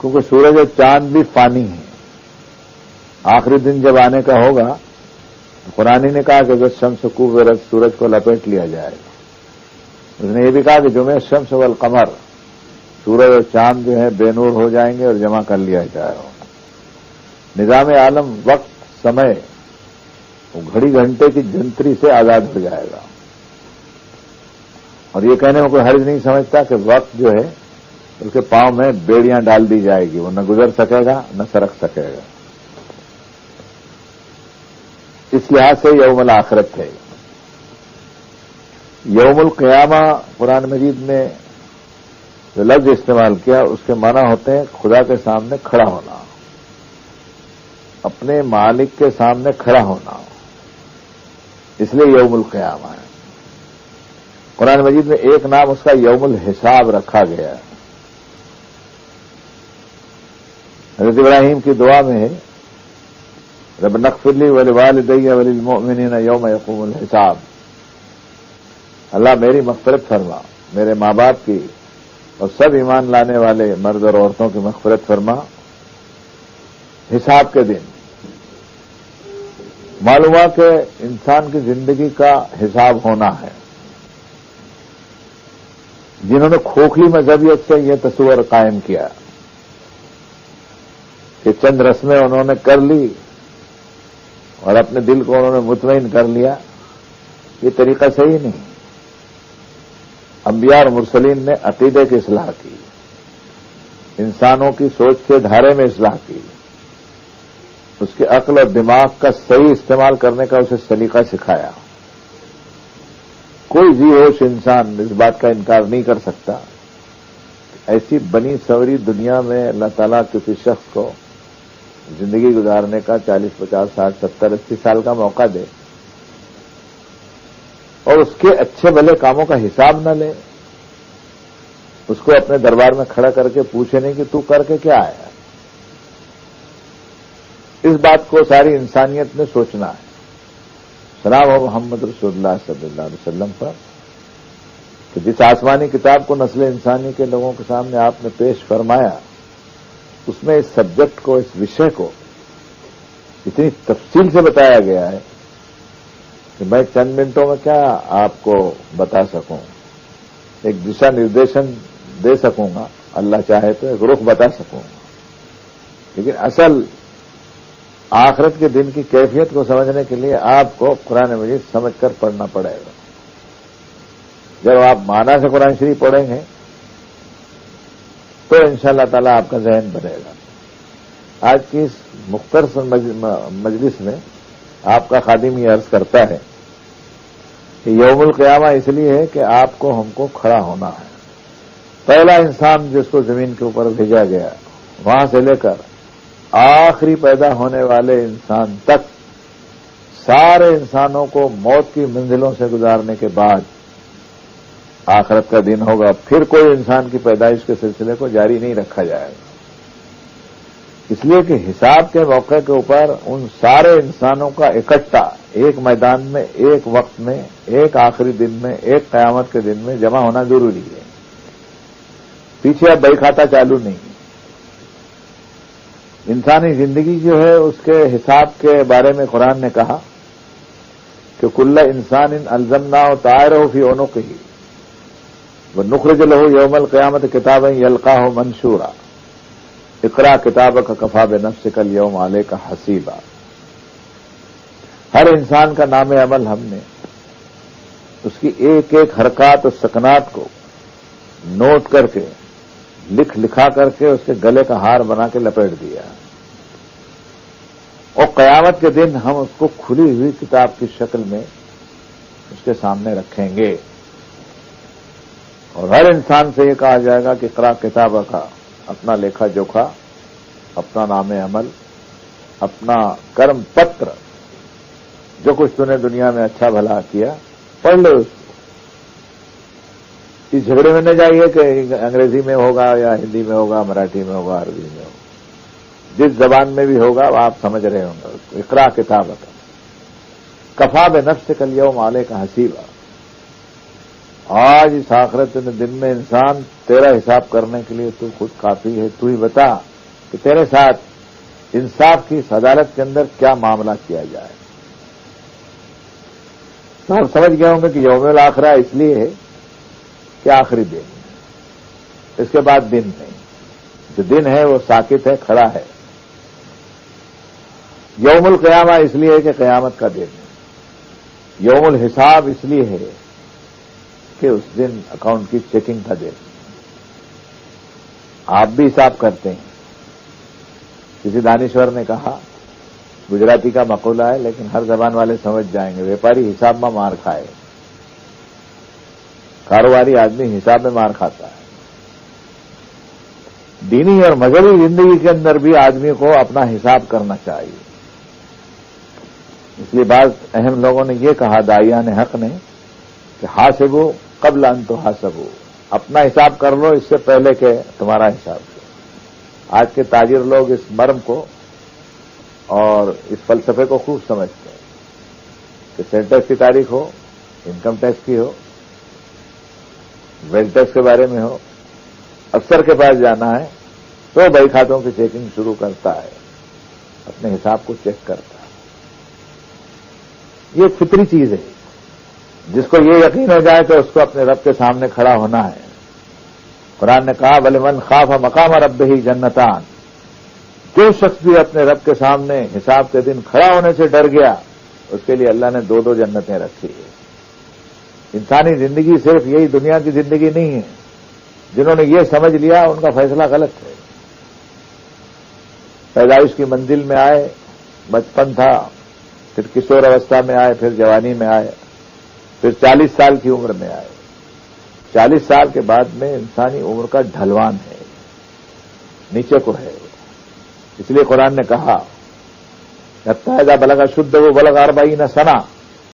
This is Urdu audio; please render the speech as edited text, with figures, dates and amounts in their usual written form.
کیونکہ سورج اور چاند بھی فانی ہیں. آخری دن جب آنے کا ہوگا تو قرآن نے کہا کہ جب شمس کوورت سورج کو لپیٹ لیا جائے گا. اس نے یہ بھی کہا کہ جمع شمس والقمر سورج اور چاند جو ہے بے نور ہو جائیں گے اور جمع کر لیا جائے گا. نظام عالم وقت سمے وہ گھڑی گھنٹے کی جنتری سے آزاد ہو جائے گا. اور یہ کہنے میں کوئی حرج نہیں سمجھتا کہ وقت جو ہے اس کے پاؤں میں بیڑیاں ڈال دی جائے گی, وہ نہ گزر سکے گا نہ سرک سکے گا. اس لحاظ سے یوم الآخرت ہے. یوم القیامہ قرآن مجید میں جو لفظ استعمال کیا اس کے معنی ہوتے ہیں خدا کے سامنے کھڑا ہونا, اپنے مالک کے سامنے کھڑا ہونا, اس لیے یوم القیامہ ہے. قرآن مجید میں ایک نام اس کا یوم الحساب رکھا گیا ہے. حضرت ابراہیم کی دعا میں ہے رب اغفر لی ولوالدی وللمؤمنین یوم یقوم الحساب. اللہ میری مغفرت فرما, میرے ماں باپ کی اور سب ایمان لانے والے مرد اور عورتوں کی مغفرت فرما حساب کے دن. معلوم ہوا کہ انسان کی زندگی کا حساب ہونا ہے. جنہوں نے کھوکھلی مذہبیت سے یہ تصور قائم کیا کہ چند رسمیں انہوں نے کر لی اور اپنے دل کو انہوں نے مطمئن کر لیا, یہ طریقہ صحیح نہیں. انبیاء اور مرسلین نے عقیدے کی اصلاح کی, انسانوں کی سوچ کے دھارے میں اصلاح کی, اس کے عقل اور دماغ کا صحیح استعمال کرنے کا اسے سلیقہ سکھایا. کوئی ذی ہوش انسان اس بات کا انکار نہیں کر سکتا ایسی بنی سوری دنیا میں اللہ تعالیٰ کسی شخص کو زندگی گزارنے کا 40, 50, 60, 70, 80 سال کا موقع دے اور اس کے اچھے بھلے کاموں کا حساب نہ لے, اس کو اپنے دربار میں کھڑا کر کے پوچھے نہیں کہ تو کر کے کیا آیا. اس بات کو ساری انسانیت نے سوچنا ہے. سلام ہو محمد رسول اللہ صلی اللہ علیہ وسلم پر کہ جس آسمانی کتاب کو نسل انسانی کے لوگوں کے سامنے آپ نے پیش فرمایا اس میں اس سبجیکٹ کو, اس وشے کو اتنی تفصیل سے بتایا گیا ہے کہ میں چند منٹوں میں کیا آپ کو بتا سکوں. ایک دشا نردیشن دے سکوں گا, اللہ چاہے تو ایک رخ بتا سکوں گا, لیکن اصل آخرت کے دن کی کیفیت کو سمجھنے کے لیے آپ کو قرآن مجید سمجھ کر پڑھنا پڑے گا. جب آپ معنی سے قرآن شریف پڑھیں گے تو انشاءاللہ تعالی آپ کا ذہن بنے گا. آج کی اس مختصر مجلس میں آپ کا خادم یہ عرض کرتا ہے کہ یوم القیامہ اس لیے ہے کہ آپ کو ہم کو کھڑا ہونا ہے. پہلا انسان جس کو زمین کے اوپر بھیجا گیا وہاں سے لے کر آخری پیدا ہونے والے انسان تک سارے انسانوں کو موت کی منزلوں سے گزارنے کے بعد آخرت کا دن ہوگا. پھر کوئی انسان کی پیدائش کے سلسلے کو جاری نہیں رکھا جائے گا. اس لیے کہ حساب کے موقع کے اوپر ان سارے انسانوں کا اکٹھا ایک میدان میں, ایک وقت میں, ایک آخری دن میں, ایک قیامت کے دن میں جمع ہونا ضروری ہے. پیچھے اب بہی کھاتا چالو نہیں. انسانی زندگی جو ہے اس کے حساب کے بارے میں قرآن نے کہا کہ کل انسان الزمناہ طائرہ فی عنقہ ونخرج لہ یوم القیامۃ کتابا یلقاہ منشورا اقرأ کتابک کفی بنفسک الیوم علیک حسیبا. ہر انسان کا نام عمل ہم نے اس کی ایک ایک حرکات اور سکنات کو نوٹ کر کے لکھا کر کے اس کے گلے کا ہار بنا کے لپیٹ دیا, اور قیامت کے دن ہم اس کو کھلی ہوئی کتاب کی شکل میں اس کے سامنے رکھیں گے. اور ہر انسان سے یہ کہا جائے گا کہ اقرأ کتابک کا اپنا لیکھا جوکھا, اپنا نام عمل, اپنا کرم پتر, جو کچھ تو نے دنیا میں اچھا بھلا کیا پڑھ لو. اس کو اس جھگڑے میں نہ جائیے کہ انگریزی میں ہوگا یا ہندی میں ہوگا, مراٹھی میں ہوگا, عربی میں ہوگا, جس زبان میں بھی ہوگا آپ سمجھ رہے ہوں گے. اقرأ کتابک کفی بنفسک اليوم علیک حسیبا. آج اس آخرت دن میں انسان تیرا حساب کرنے کے لیے تو خود کافی ہے. تو ہی بتا کہ تیرے ساتھ انصاف کی اس عدالت کے اندر کیا معاملہ کیا جائے. تو آپ سمجھ گئے ہوں گے کہ یوم الآخرہ اس لیے ہے کہ آخری دن ہے، اس کے بعد دن نہیں. جو دن ہے وہ ساکت ہے، کھڑا ہے. یوم القیامہ اس لیے ہے کہ قیامت کا دن ہے. یوم الحساب اس لیے ہے کہ اس دن اکاؤنٹ کی چیکنگ کا دن. آپ بھی حساب کرتے ہیں. کسی دانشور نے کہا، گجراتی کا مقولہ ہے لیکن ہر زبان والے سمجھ جائیں گے، ویپاری حساب میں مار کھائے، کاروباری آدمی حساب میں مار کھاتا ہے. دینی اور مذہبی زندگی کے اندر بھی آدمی کو اپنا حساب کرنا چاہیے. اس لیے بعض اہم لوگوں نے یہ کہا، داعیان حق نے، کہ حاسبو قبل ان تحاسبو، اپنا حساب کر لو اس سے پہلے کہ تمہارا حساب کرو. آج کے تاجر لوگ اس مرم کو اور اس فلسفے کو خوب سمجھتے ہیں کہ سیل ٹیکس کی تاریخ ہو، انکم ٹیکس کی ہو، ویلتھ ٹیکس کے بارے میں ہو، افسر کے پاس جانا ہے تو بہی کھاتوں کی چیکنگ شروع کرتا ہے، اپنے حساب کو چیک کرتا ہے. یہ ایک فطری چیز ہے. جس کو یہ یقین ہو جائے کہ اس کو اپنے رب کے سامنے کھڑا ہونا ہے. قرآن نے کہا، وَلِمَنْ خَافَ مَقَامَ رَبِّهِ جَنَّتَانِ، جو شخص بھی اپنے رب کے سامنے حساب کے دن کھڑا ہونے سے ڈر گیا، اس کے لیے اللہ نے 2 جنتیں رکھی ہے. انسانی زندگی صرف یہی دنیا کی زندگی نہیں ہے. جنہوں نے یہ سمجھ لیا ان کا فیصلہ غلط ہے. پیدائش کی منزل میں آئے، بچپن تھا، پھر کشور اوستھا میں آئے، پھر جوانی میں آئے، پھر 40 سال کی عمر میں آئے. 40 سال کے بعد میں انسانی عمر کا ڈھلوان ہے، نیچے کو ہے. اس لیے قرآن نے کہا، حتی اذا بلغ اشدہ بلغ 40 سنہ،